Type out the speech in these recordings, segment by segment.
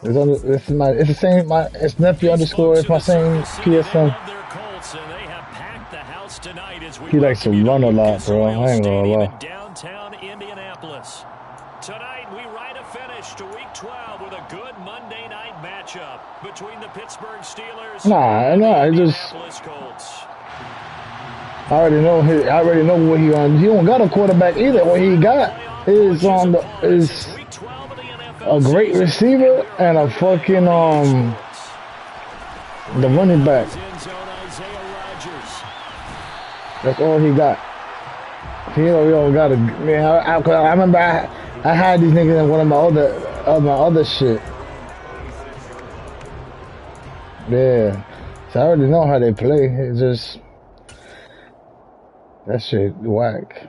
It's the same. It's nephew underscore. It's my same PSM. He likes to run a lot, bro. I ain't gonna lie. Downtown Indianapolis. Tonight we write a finish to Week 12 with a good Monday night matchup between the Pittsburgh Steelers and the Indianapolis Colts. I already know what he on. He don't got a quarterback either. What he got is a great receiver and a fucking the running back. That's all he got. He don't got a man. I remember I had these niggas in one of my other shit. Yeah, so I already know how they play. It's just that shit whack.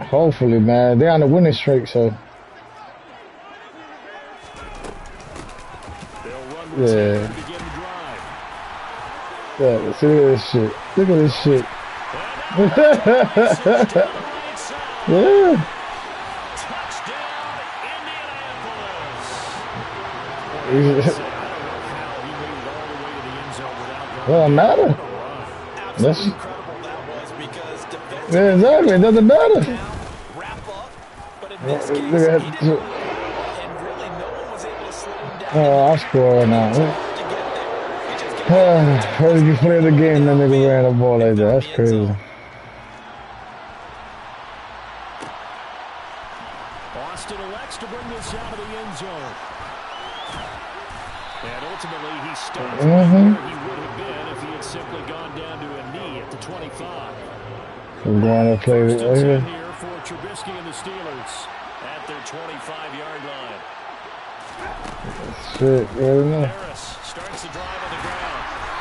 Hopefully, man, they're on the winning streak, so yeah. Yeah, see, look at this shit. Look at this shit. Yeah. Well, it matter. That's, yeah, exactly. It doesn't matter. Look at that. Oh, I'm scoring now. First you play the game, that nigga ran the ball like that. That's crazy. Austin elects to bring this out of the end zone. And ultimately, he starts where he would have been if he had simply gone down to a knee at the 25. We're going to play it right here. Here for Trubisky and the Steelers at their 25-yard line. Shit, really know. Harris starts the drive on the ground.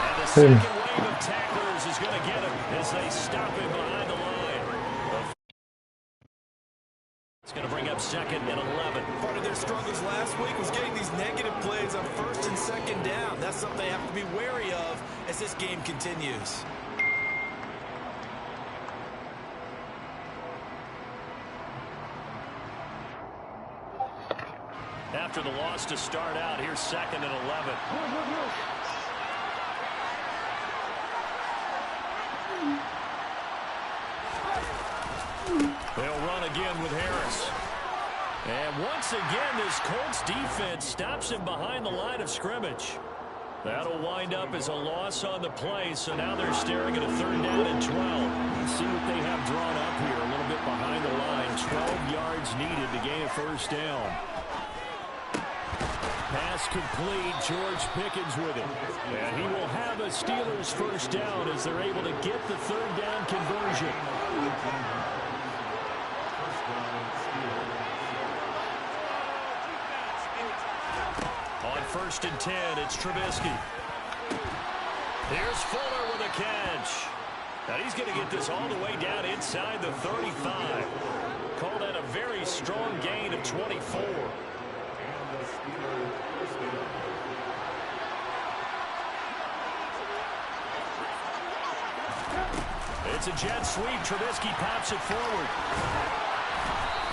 And the second wave of tacklers is going to get him as they stop him behind the line. It's going to bring up 2nd and 11. Part of their struggles last week was getting these negative plays on 1st and 2nd down. That's something they have to be wary of as this game continues. After the loss to start out, here's 2nd and 11. They'll run again with Harris. And once again, this Colts defense stops him behind the line of scrimmage. That'll wind up as a loss on the play, so now they're staring at a 3rd down and 12. You see what they have drawn up here, a little bit behind the line. 12 yards needed to gain a 1st down. Pass complete, George Pickens with it. And he will have a Steelers 1st down as they're able to get the 3rd down conversion. On 1st and 10, it's Trubisky. Here's Fuller with a catch. Now he's going to get this all the way down inside the 35. Call that a very strong gain of 24. It's a jet sweep. Trubisky pops it forward.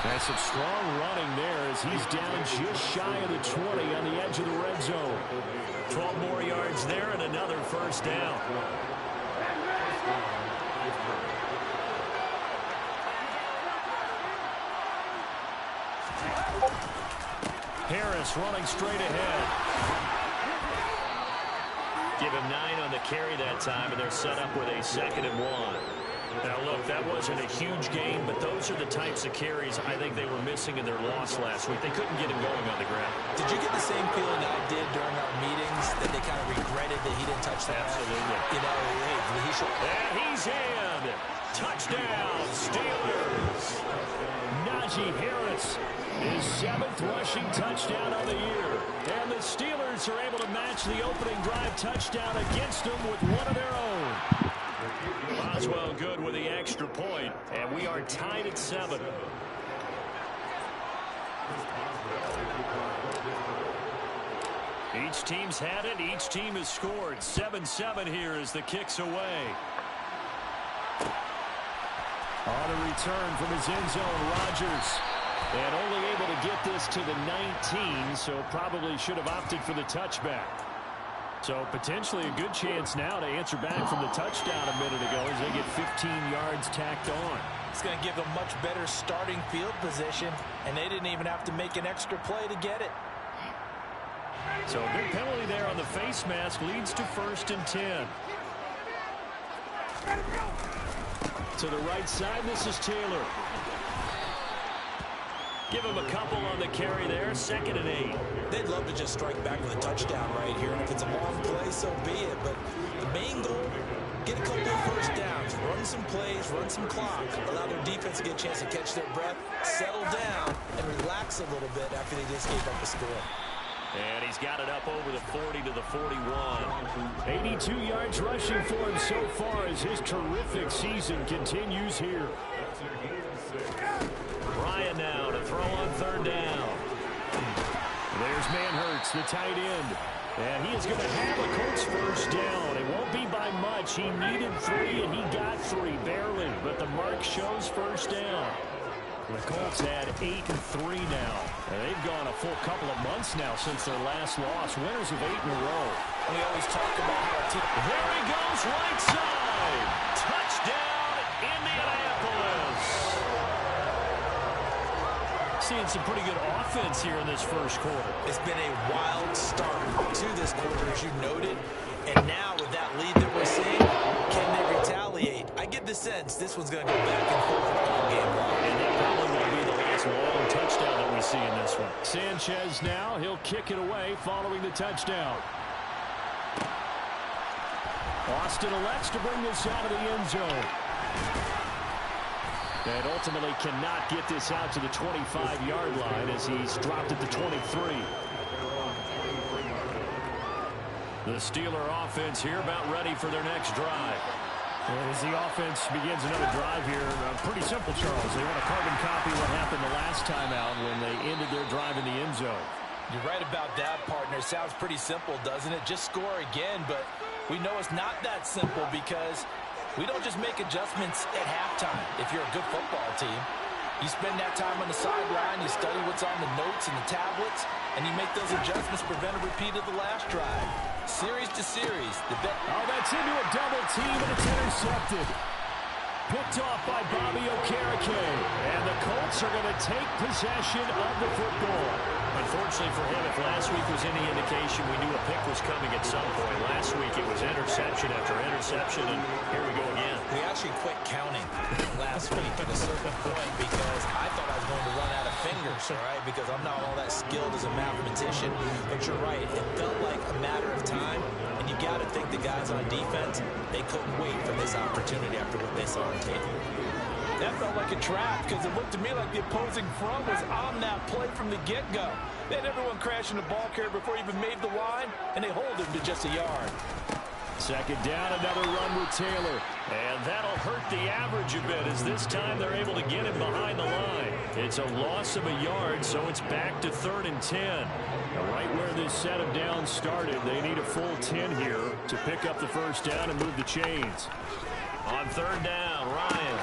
And some strong running there as he's down just shy of the 20 on the edge of the red zone. 12 more yards there and another 1st down. Harris running straight ahead. Give him 9 on the carry that time, and they're set up with a 2nd and 1. Now, look, that wasn't a huge game, but those are the types of carries I think they were missing in their loss last week. They couldn't get him going on the ground. Did you get the same feeling I did during our meetings that they kind of regretted that he didn't touch that? Absolutely. You know, hey, he should. And he's in. Touchdown, Steelers. Najee Harris, his 7th rushing touchdown of the year. And the Steelers are able to match the opening drive touchdown against them with one of their own. Boswell good with the extra point, and we are tied at 7. Each team's had it. Each team has scored. 7-7 here as the kick's away. On the return from his end zone, Rodgers. And only able to get this to the 19, so probably should have opted for the touchback. So potentially a good chance now to answer back from the touchdown a minute ago as they get 15 yards tacked on. It's going to give them much better starting field position, and they didn't even have to make an extra play to get it. So a good penalty there on the face mask leads to 1st and 10. To the right side, this is Taylor. Give him a couple on the carry there, 2nd and 8. They'd love to just strike back with a touchdown right here. And if it's a long play, so be it. But the main goal, get a couple of first downs, run some plays, run some clock, allow their defense to get a chance to catch their breath, settle down, and relax a little bit after they just gave up a score. And he's got it up over the 40 to the 41. 82 yards rushing for him so far as his terrific season continues here. Ryan now to throw on 3rd down. There's Manhurts, the tight end. And he is going to have a Colts first down. It won't be by much. He needed 3, and he got 3, barely. But the mark shows first down. The Colts had 8-3 now. And they've gone a full couple of months now since their last loss. Winners of 8 in a row. We always talk about how there he goes, right side. Touchdown, Indianapolis. Seeing some pretty good offense here in this first quarter. It's been a wild start to this quarter, as you noted. And now with that lead that we're seeing, can they retaliate? I get the sense this one's going to go back and forth all game long. And that probably will be the last long touchdown that we see in this one. Sanchez now, he'll kick it away following the touchdown. Austin elects to bring this out of the end zone. And ultimately cannot get this out to the 25-yard line as he's dropped at the 23. The Steeler offense here about ready for their next drive. And as the offense begins another drive here, pretty simple, Charles. They want to carbon copy what happened the last time out when they ended their drive in the end zone. You're right about that, partner. Sounds pretty simple, doesn't it? Just score again, but we know it's not that simple because we don't just make adjustments at halftime. If you're a good football team, you spend that time on the sideline, you study what's on the notes and the tablets, and you make those adjustments to prevent a repeat of the last drive. Series to series. Oh, that's into a double team, and it's intercepted. Picked off by Bobby Okereke. And the Colts are going to take possession of the football. Unfortunately for him, if last week was any indication, we knew a pick was coming at some point. Last week it was interception after interception, and here we go again. We actually quit counting last week at a certain point because I thought I was going to run out of fingers, all right, because I'm not all that skilled as a mathematician. But you're right, it felt like a matter of time, and you got to think the guys on defense, they couldn't wait for this opportunity after what they saw on tape. That felt like a trap because it looked to me like the opposing front was on that play from the get-go. They had everyone crashing the ball carrier before he even made the line, and they hold him to just a yard. 2nd down, another run with Taylor. And that'll hurt the average a bit as this time they're able to get him behind the line. It's a loss of a yard, so it's back to 3rd and 10. Now, right where this set of downs started, they need a full 10 here to pick up the first down and move the chains. On 3rd down, Ryan.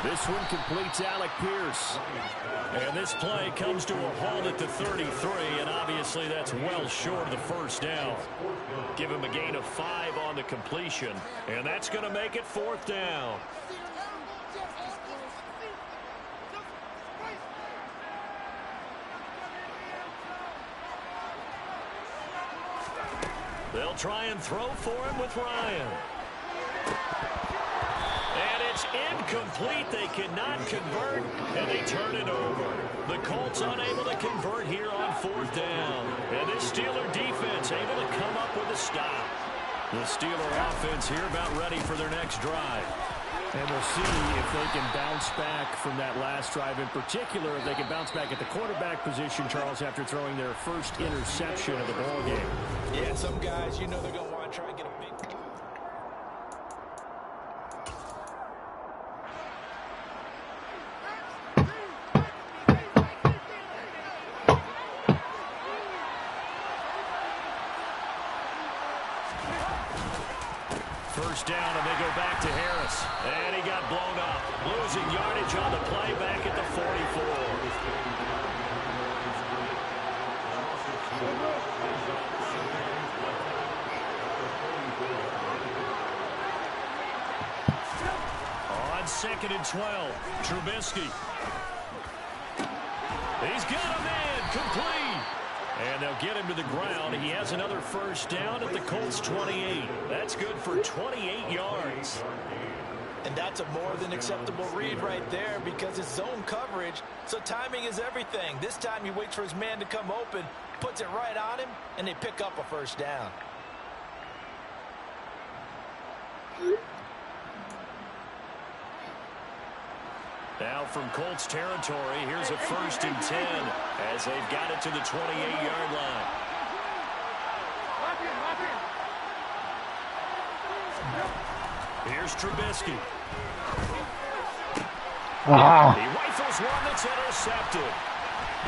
This one completes Alec Pierce. And this play comes to a halt at the 33, and obviously that's well short of the first down. Give him a gain of 5 on the completion, and that's going to make it 4th down. They'll try and throw for him with Ryan. And it's incomplete. They cannot convert, and they turn it over. The Colts unable to convert here on 4th down. And this Steeler defense able to come up with a stop. The Steeler offense here about ready for their next drive. And we'll see if they can bounce back from that last drive. In particular, if they can bounce back at the quarterback position, Charles, after throwing their first interception of the ballgame. Yeah, some guys, you know they're going to want to try and get a big... First down, and they They'll go back to Harris. And he got blown up. Losing yardage on the play back at the 44. On 2nd and 12, Trubisky. He's got a man complete. And they'll get him to the ground. He has another first down at the Colts 28. That's good for 28 yards. And that's a more than acceptable read right there because it's zone coverage, so timing is everything. This time he waits for his man to come open, puts it right on him, and they pick up a first down. Now from Colts territory, here's a 1st and 10 as they've got it to the 28-yard line. Here's Trubisky. He rifles one that's intercepted.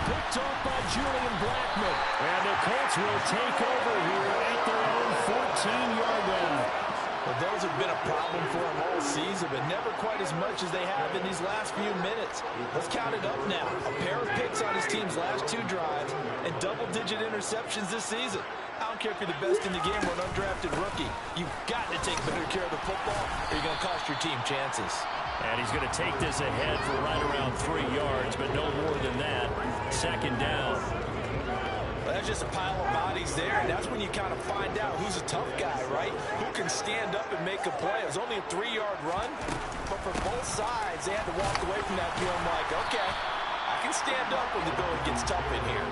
Picked off by Julian Blackmon. And the Colts will take over here at their own 14-yard line. Well, those have been a problem for them all season, but never quite as much as they have in these last few minutes. Let's count it up now. A pair of picks on his team's last 2 drives and double-digit interceptions this season. I don't care if you're the best in the game or an undrafted rookie. You've got to take better care of the football or you're going to cost your team chances. And he's going to take this ahead for right around 3 yards, but no more than that. 2nd down. Well, that's just a pile of bodies there, and that's when you kind of find out who's a tough guy, right? Who can stand up and make a play. It was only a 3-yard run, but for both sides, they had to walk away from that feeling like, okay, I can stand up when the going gets tough in here.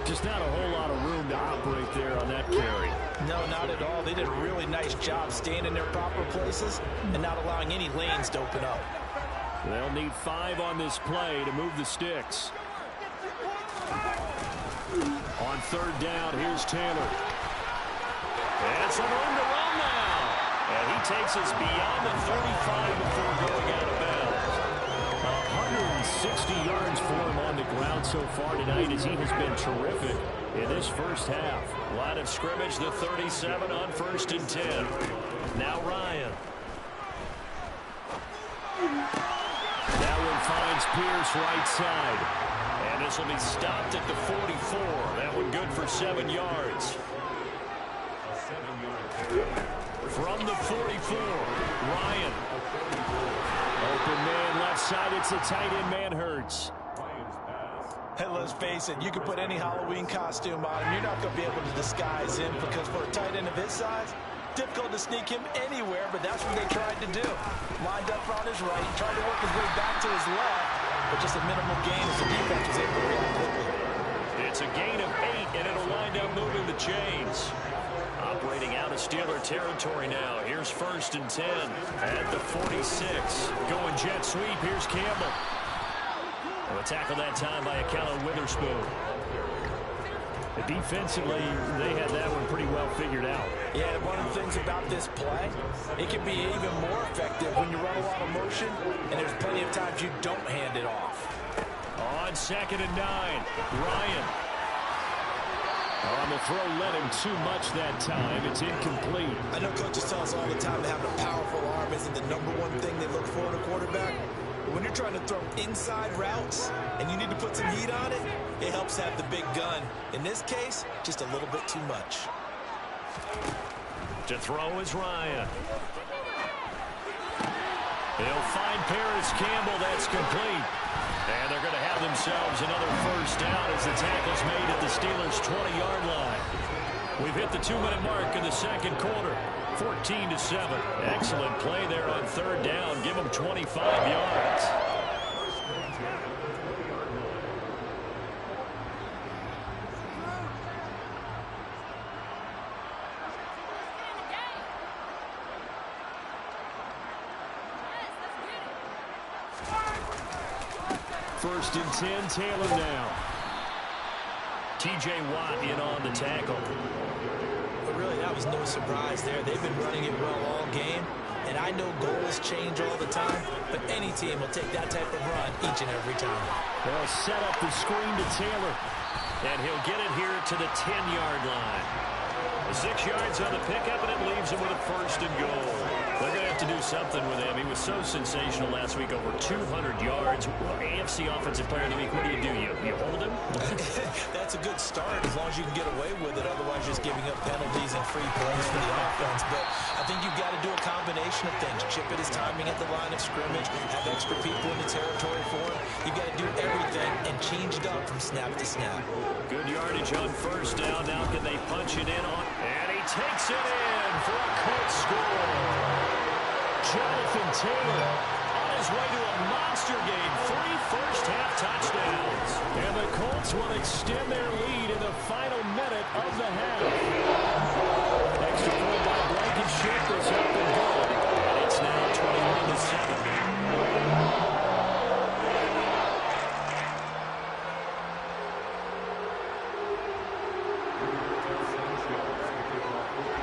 Just not a whole lot of room to operate there on that carry. No, not at all. They did a really nice job staying in their proper places and not allowing any lanes to open up. They'll need 5 on this play to move the sticks. On 3rd down, here's Taylor. And some room to run now. And he takes us beyond the 35 before going out of bounds. 160 yards for him on the ground so far tonight as he has been terrific in this first half. Line of scrimmage, the 37 on 1st and 10. Now Ryan. That one finds Pierce right side. And this will be stopped at the 44. That one good for 7 yards. From the 44, Ryan. Open man left side. It's a tight end man Hurts. Hey, let's face it, you can put any Halloween costume on him. You're not going to be able to disguise him because for a tight end of his size, difficult to sneak him anywhere, but that's what they tried to do. Lined up on his right, tried to work his way back to his left, but just a minimal gain as the defense was able to react quickly. It's a gain of 8, and it'll wind up moving the chains. Operating out of Steeler territory now. Here's 1st and 10 at the 46. Going jet sweep. Here's Campbell. A tackle that time by a Akello Witherspoon. Defensively, they had that one pretty well figured out. Yeah, one of the things about this play, it can be even more effective when you run a lot of motion, and there's plenty of times you don't hand it off. On 2nd and 9, Ryan. On the throw, led him too much that time. It's incomplete. I know coaches tell us all the time that having a powerful arm isn't the #1 thing they look for in a quarterback. But when you're trying to throw inside routes and you need to put some heat on it, it helps have the big gun. In this case, just a little bit too much. To throw is Ryan. They'll find Paris Campbell. That's complete. And they're going to have themselves another first down as the tackle's made at the Steelers' 20-yard line. We've hit the 2-minute mark in the second quarter. 14-7. Excellent play there on 3rd down. Give them 25 yards. First and 10, Taylor now. T.J. Watt in on the tackle. But really, that was no surprise there. They've been running it well all game. And I know goals change all the time, but any team will take that type of run each and every time. They'll set up the screen to Taylor. And he'll get it here to the 10-yard line. 6 yards on the pickup, and it leaves him with a 1st and goal. have to do something with him. He was so sensational last week, over 200 yards. AFC Offensive Player of the Week, what do? You hold him? That's a good start as long as you can get away with it. Otherwise, just giving up penalties and free plays for the offense. But I think you've got to do a combination of things. Chip at his timing at the line of scrimmage, have extra people in the territory for him. You've got to do everything and change it up from snap to snap. Good yardage on first down. Now can they punch it in on? And he takes it in for a Colts score. Jonathan Taylor on his way to a monster game. 3 first-half touchdowns. And the Colts will extend their lead in the final minute of the half. Extra point by Blankenship is up and good. And it's now 21-7.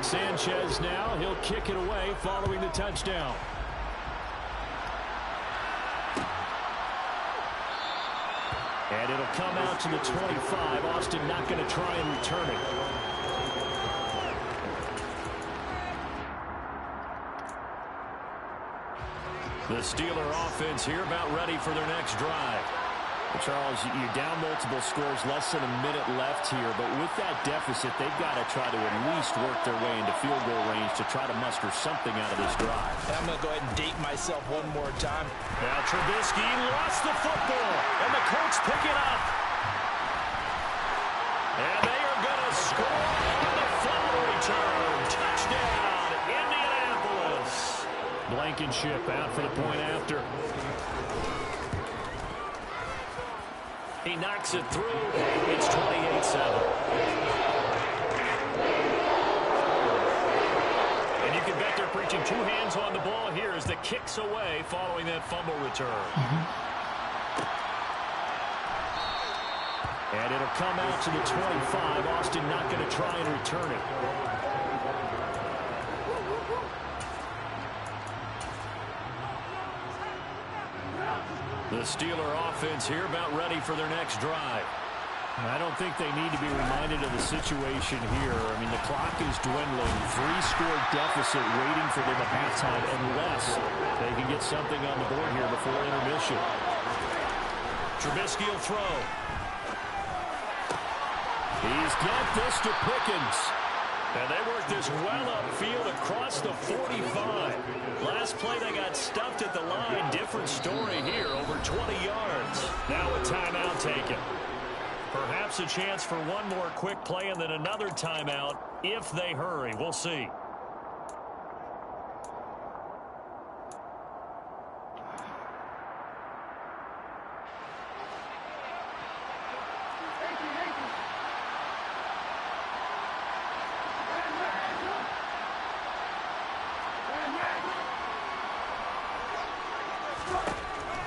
Sanchez now, he'll kick it away following the touchdown. And it'll come out to the 25. Austin not going to try and return it. The Steeler offense here about ready for their next drive. Charles, you're down multiple scores, less than a minute left here, but with that deficit, they've got to try to at least work their way into field goal range to try to muster something out of this drive. I'm going to go ahead and date myself one more time. Now Trubisky lost the football, and the Colts pick it up. And they are going to score on the fumble return. Touchdown, Indianapolis. Blankenship out for the point after. He knocks it through. It's 28-7. And you can bet they're preaching 2 hands on the ball here as the kick's away following that fumble return. And it'll come out to the 25. Austin not going to try and return it. The Steeler offense here about ready for their next drive. I don't think they need to be reminded of the situation here. I mean, the clock is dwindling. 3-score deficit waiting for them at halftime unless they can get something on the board here before intermission. Trubisky will throw. He's got this to Pickens. And they work this well upfield across the 45. Last play they got stuffed at the line. Different story here, over 20 yards. Now a timeout taken. Perhaps a chance for one more quick play and then another timeout if they hurry. We'll see.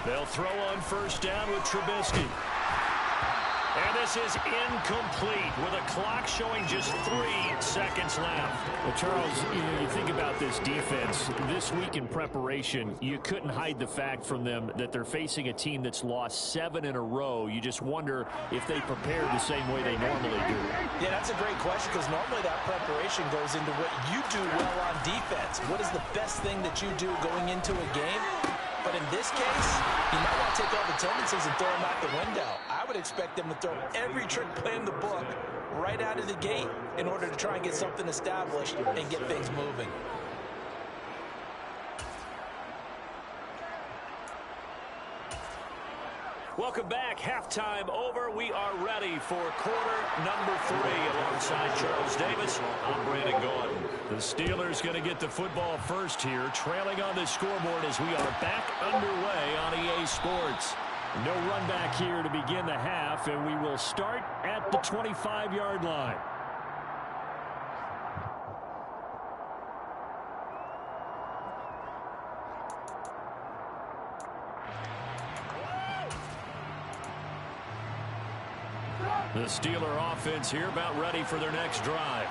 They'll throw on first down with Trubisky. And this is incomplete with a clock showing just 3 seconds left. Well, Charles, you think about this defense. This week in preparation, you couldn't hide the fact from them that they're facing a team that's lost 7 in a row. You just wonder if they prepared the same way they normally do. Yeah, that's a great question because normally that preparation goes into what you do well on defense. What is the best thing that you do going into a game? But in this case, you might want to take all the tendencies and throw them out the window. I would expect them to throw every trick play in the book right out of the gate in order to try and get something established and get things moving. Welcome back. Halftime over. We are ready for quarter number 3 alongside Charles Davis. I'm Brandon Gaudin. The Steelers going to get the football first here, trailing on the scoreboard as we are back underway on EA Sports. No run back here to begin the half, and we will start at the 25-yard line. The Steeler offense here about ready for their next drive.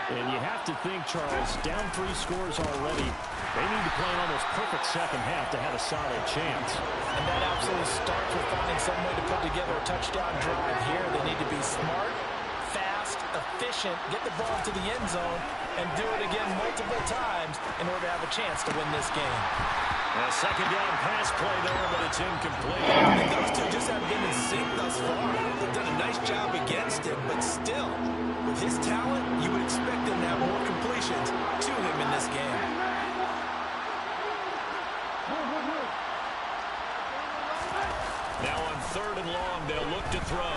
And you have to think, Charles, down 3 scores already. They need to play an almost perfect second half to have a solid chance. And that absolutely starts with finding some way to put together a touchdown drive here. They need to be smart, fast, efficient, get the ball to the end zone, and do it again multiple times in order to have a chance to win this game. A second down pass play there, but it's incomplete. And those two just have been in sync thus far. They've done a nice job against him, but still, with his talent, you would expect him to have more completions to him in this game. Now on 3rd and long, they'll look to throw.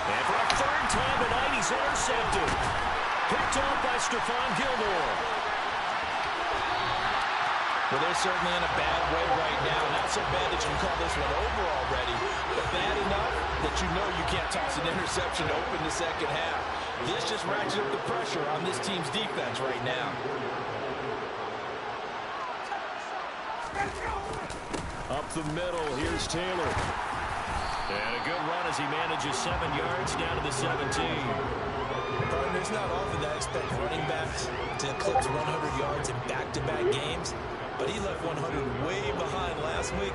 And for a 3rd time tonight, he's intercepted. Picked off by Stephon Gilmore. Well, they're certainly in a bad way right now. Not so bad that you can call this one over already, but bad enough that you know you can't toss an interception to open the second half. This just ratchets up the pressure on this team's defense right now. Up the middle, here's Taylor. And a good run as he manages 7 yards down to the 17. Partner, it's not often that I expect running backs to eclipse 100 yards in back-to-back games, but he left 100 way behind last week.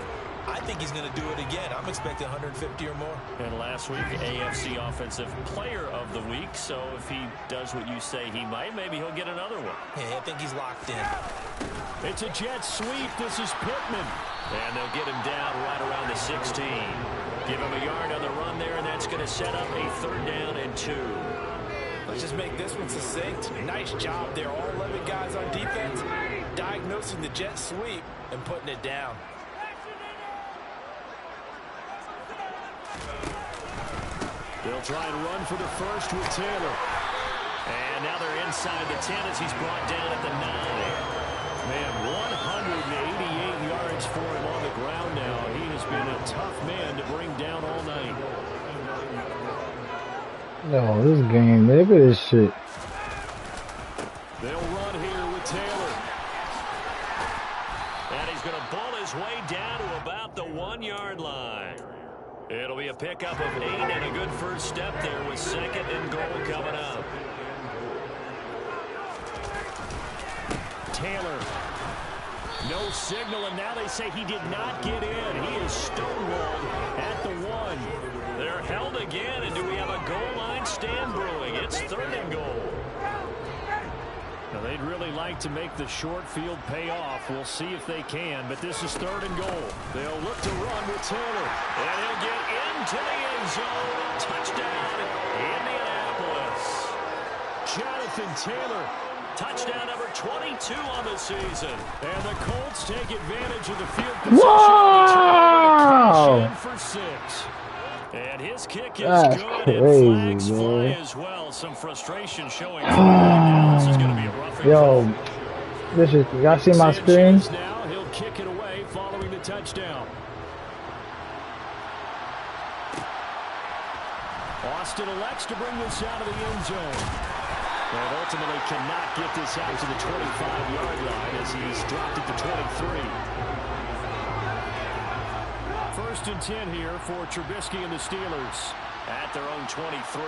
I think he's going to do it again. I'm expecting 150 or more. And last week, AFC Offensive Player of the Week. So if he does what you say he might, maybe he'll get another one. Yeah, I think he's locked in. It's a jet sweep. This is Pittman. And they'll get him down right around the 16. Give him a yard on the run there, and that's going to set up a 3rd down and 2. Let's just make this one succinct. Nice job there. All 11 guys on defense diagnosing the jet sweep and putting it down. They'll try and run for the first with Taylor. And now they're inside the 10 as he's brought down at the 9. Man, 188 yards for him on the ground now. He has been a tough man to bring down all night. No, this game, look at this shit. They'll run here with Taylor. And he's going to ball his way down to about the 1-yard line. It'll be a pickup of 8 and a good first step there with 2nd and goal coming up. Taylor. No signal, and now they say he did not get in. He is stonewalled at the 1. They're held again, and do we have a goal line stand brewing? It's 3rd and goal. Now they'd really like to make the short field pay off. We'll see if they can, but this is 3rd and goal. They'll look to run with Taylor, and he'll get into the end zone. Touchdown, Indianapolis. Jonathan Taylor. Touchdown number 22 on the season. And the Colts take advantage of the field position. Wow! For 6. And his kick is That's good. crazy, and flags fly man. as well. Some frustration showing. Now this is going to be a rough and Yo, this is, y'all see my screen? Now he'll kick it away following the touchdown. Austin elects to bring this out of the end zone. And ultimately cannot get this out to the 25-yard line as he's dropped at the 23. 1st and 10 here for Trubisky and the Steelers at their own 23.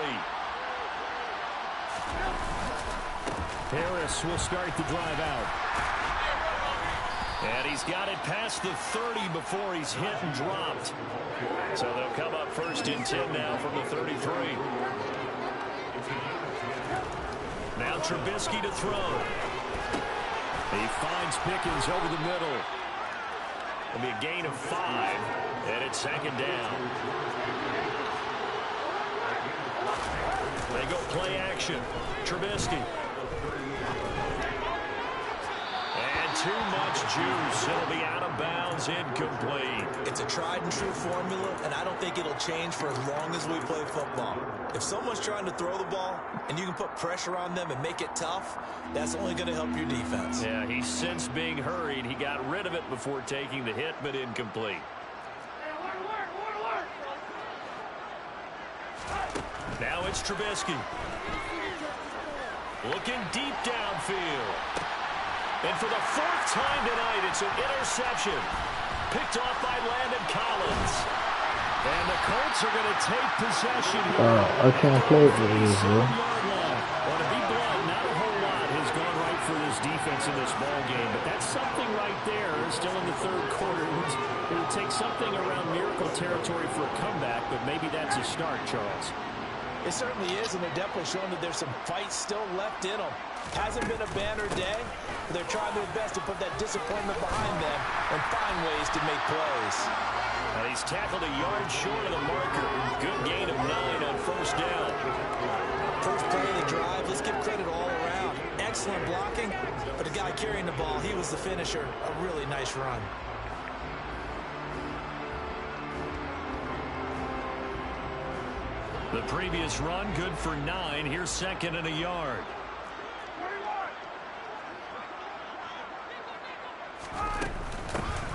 Harris will start the drive out. And he's got it past the 30 before he's hit and dropped. So they'll come up 1st and 10 now from the 33. Now Trubisky to throw. He finds Pickens over the middle. It'll be a gain of 5, and it's 2nd down. They go play action. Trubisky. And too much juice. It'll be out of bounds, incomplete. It's a tried and true formula, and I don't think it'll change for as long as we play football. If someone's trying to throw the ball and you can put pressure on them and make it tough, that's only going to help your defense. Yeah, he's since being hurried. He got rid of it before taking the hit, but incomplete. Now it's Trubisky. Looking deep downfield. And for the 4th time tonight, it's an interception. Picked off by Landon Collins. And the Colts are going to take possession here. I can't play it with this, bro. Well, to be blunt, not a whole lot has gone right for this defense in this ball game, but that's something right there. Still in the 3rd quarter. It would take something around miracle territory for a comeback, but maybe that's a start, Charles. It certainly is, and they're definitely showing that there's some fight still left in them. Hasn't been a banner day, but they're trying their best to put that disappointment behind them and find ways to make plays. He's tackled a yard short of the marker. Good gain of 9 on first down. First play of the drive, let's give credit all around. Excellent blocking, but the guy carrying the ball, he was the finisher. A really nice run. The previous run, good for 9. Here's second and a yard.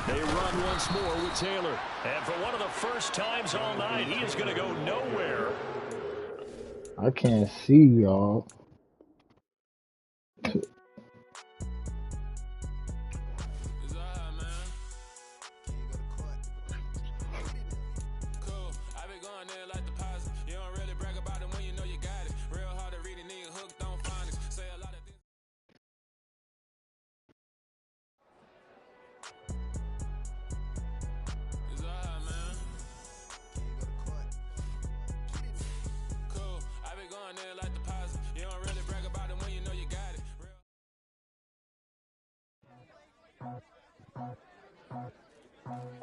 They run once more with Taylor. And for one of the first times all night, he is going to go nowhere. I can't see y'all.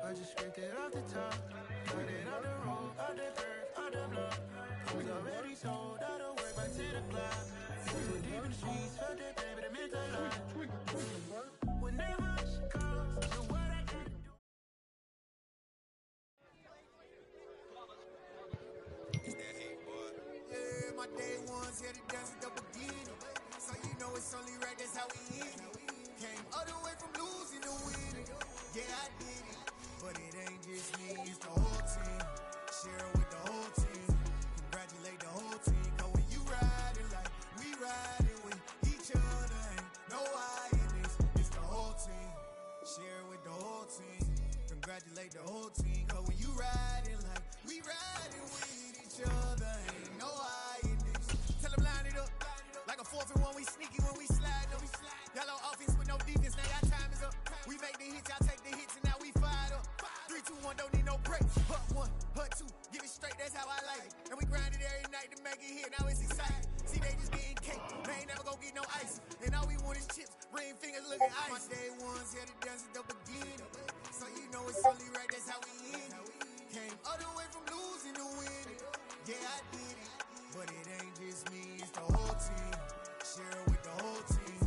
I just scraped it off the top, got it on the road, on the dirt, on the block. I was already sold, I don't work back to the clock. So deep in the streets, felt that pain, but it meant a lot. Whenever she calls, do what I can do. It's that hate, boy. Yeah, my day ones here to dance at the beginning. So you know it's only right, that's how we end it. Came all the way from losing to winning. Yeah, I did it. But it ain't just me, it's the whole team. Share it with the whole team. Congratulate the whole team. Cause when you riding like we riding with each other, ain't no I in this. It's the whole team. Share it with the whole team. Congratulate the whole team. Cause when you riding like we riding with each other, ain't no I in this. Tell them line it up. Like a 4th and 1, we sneaky when we slide them. Yellow offense with no defense, now y'all time is up. We make the hits, y'all take the hits, and now we fired up. 3, 2, 1, don't need no breaks. Hut 1, hut 2, give it straight, that's how I like it. And we grind it every night to make it here, now it's exciting. See, they just getting cake, they ain't never gonna get no ice. And all we want is chips, ring fingers looking ice. My day ones here to dance at the beginning. So you know it's only right, that's how we end it. Came all the way from losing to winning. Yeah, I did it. But it ain't just me, it's the whole team. Share it with the whole team.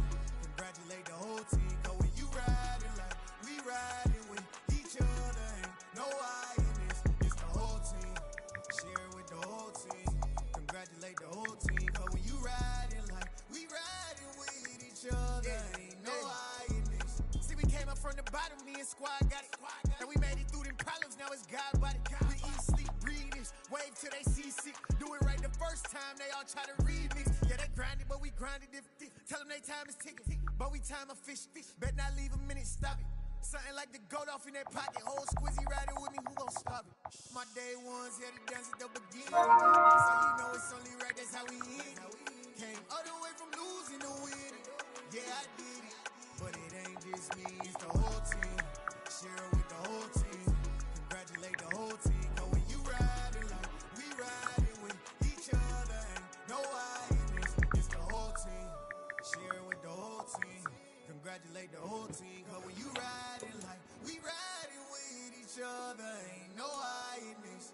Congratulate the whole team. Cause when you riding like we riding with each other, ain't no I in this. It's the whole team. Share it with the whole team. Congratulate the whole team. Cause when you riding like we riding with each other, ain't no I in this. See, we came up from the bottom, me and squad got it. And we made it through them problems, now it's God body. We eat, sleep, breathe this. Wave till they see sick. Do it right the first time, they all try to remix. Yeah, they grinded, but we grinded if tell them they time is ticking. But we time a fish. Bet not leave a minute, stop it. Something like the goat off in that pocket. Whole squizzy riding with me, who gon' stop it? My day ones here to dance at the beginning. So you know it's only right, that's how we end it. Came all the way from losing to winning. Yeah, I did it. But it ain't just me, it's the whole team. Share it with the whole team. Congratulate the whole team. Cause when you riding like we riding with each other, ain't no I in this. It's the whole team. Share it with the whole team. Congratulate the whole team. Cause when you riding like we riding with each other, ain't no I in this.